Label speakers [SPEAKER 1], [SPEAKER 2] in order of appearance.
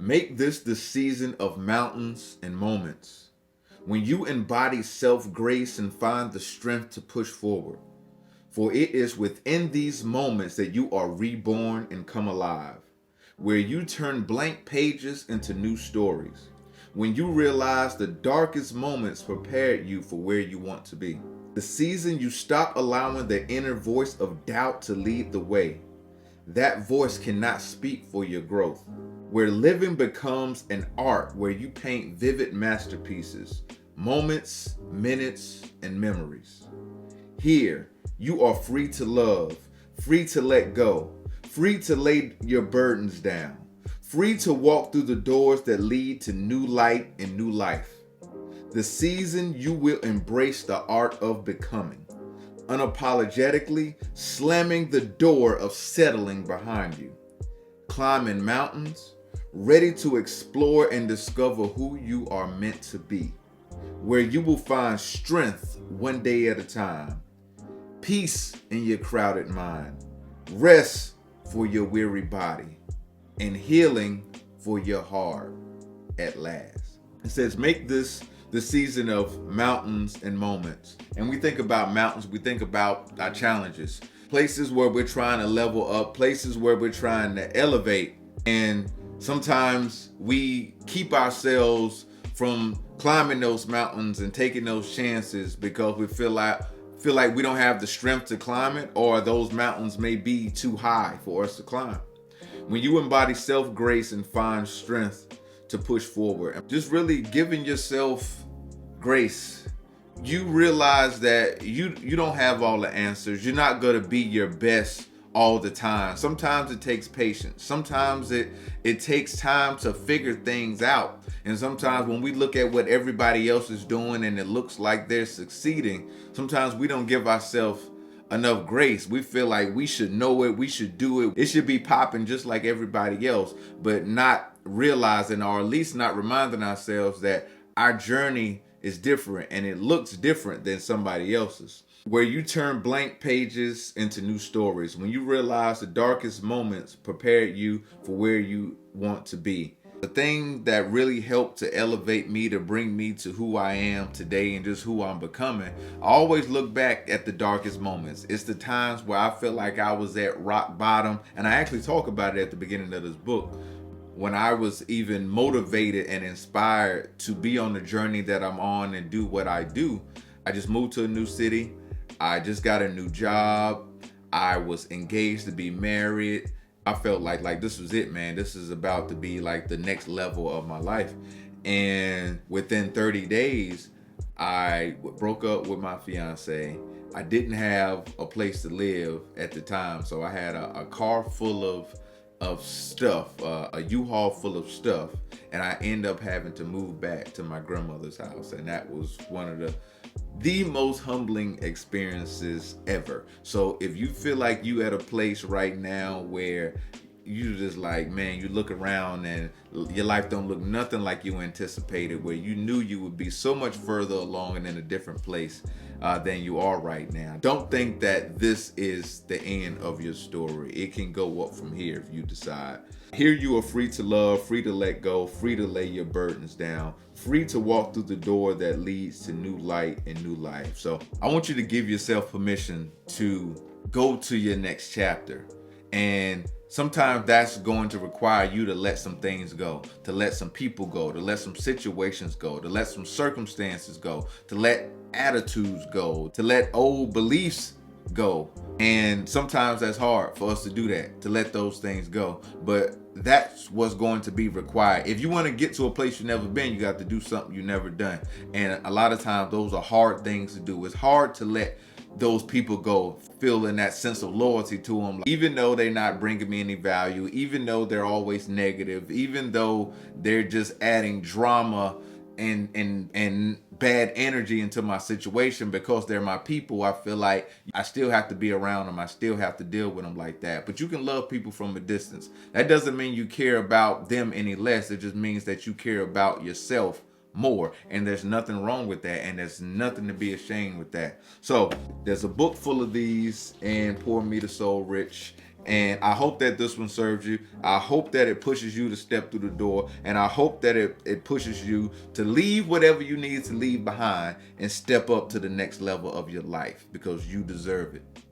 [SPEAKER 1] Make this the season of mountains and moments. When you embody self-grace and find the strength to push forward. For it is within these moments that you are reborn and come alive, where you turn blank pages into new stories. When you realize the darkest moments prepared you for where you want to be. The season you stop allowing the inner voice of doubt to lead the way. That voice cannot speak for your growth. Where living becomes an art where you paint vivid masterpieces, moments, minutes, and memories. Here, you are free to love, free to let go, free to lay your burdens down, free to walk through the doors that lead to new light and new life. The season you will embrace the art of becoming, unapologetically slamming the door of settling behind you, climbing mountains, ready to explore and discover who you are meant to be, where you will find strength one day at a time, peace in your crowded mind, rest for your weary body, and healing for your heart at last. It says, make this the season of mountains and moments. And we think about mountains, we think about our challenges, places where we're trying to level up, places where we're trying to elevate. And sometimes we keep ourselves from climbing those mountains and taking those chances because we feel like we don't have the strength to climb it, or those mountains may be too high for us to climb. When you embody self-grace and find strength to push forward, just really giving yourself grace, you realize that you don't have all the answers. You're not going to be your best all the time. Sometimes it takes patience. Sometimes it takes time to figure things out. And sometimes when we look at what everybody else is doing and it looks like they're succeeding, sometimes we don't give ourselves enough grace. We feel like we should know it, we should do it, it should be popping just like everybody else, but not realizing, or at least not reminding ourselves that our journey is different and it looks different than somebody else's. Where you turn blank pages into new stories, when you realize the darkest moments prepared you for where you want to be. The thing that really helped to elevate me, to bring me to who I am today and just who I'm becoming, I always look back at the darkest moments. It's the times where I feel like I was at rock bottom, and I actually talk about it at the beginning of this book. When I was even motivated and inspired to be on the journey that I'm on and do what I do. I just moved to a new city. I just got a new job. I was engaged to be married. I felt like this was it, man. This is about to be like the next level of my life. And within 30 days, I broke up with my fiance. I didn't have a place to live at the time. So I had a car full of stuff, a U-Haul full of stuff. And I ended up having to move back to my grandmother's house. And that was one of the most humbling experiences ever. So if you feel like you at a place right now where you just like, man, you look around and your life don't look nothing like you anticipated, where you knew you would be so much further along and in a different place than you are right now, don't think that this is the end of your story. It can go up from here if you decide. Here you are free to love, free to let go, free to lay your burdens down, free to walk through the door that leads to new light and new life. So I want you to give yourself permission to go to your next chapter. And sometimes that's going to require you to let some things go, to let some people go, to let some situations go, to let some circumstances go, to let attitudes go, to let old beliefs go. And sometimes that's hard for us to do that, to let those things go. But that's what's going to be required. If you want to get to a place you've never been, you got to do something you've never done. And a lot of times those are hard things to do. It's hard to let those people go, feeling that sense of loyalty to them, even though they're not bringing me any value, even though they're always negative, even though they're just adding drama and bad energy into my situation. Because they're my people, I feel like I still have to be around them. I still have to deal with them like that. But you can love people from a distance. That doesn't mean you care about them any less. It just means that you care about yourself more, and there's nothing wrong with that, and there's nothing to be ashamed with that. So there's a book full of these, and Pour Me the Soul Rich, And I hope that this one serves you. I hope that it pushes you to step through the door. And I hope that it pushes you to leave whatever you need to leave behind and step up to the next level of your life, because you deserve it.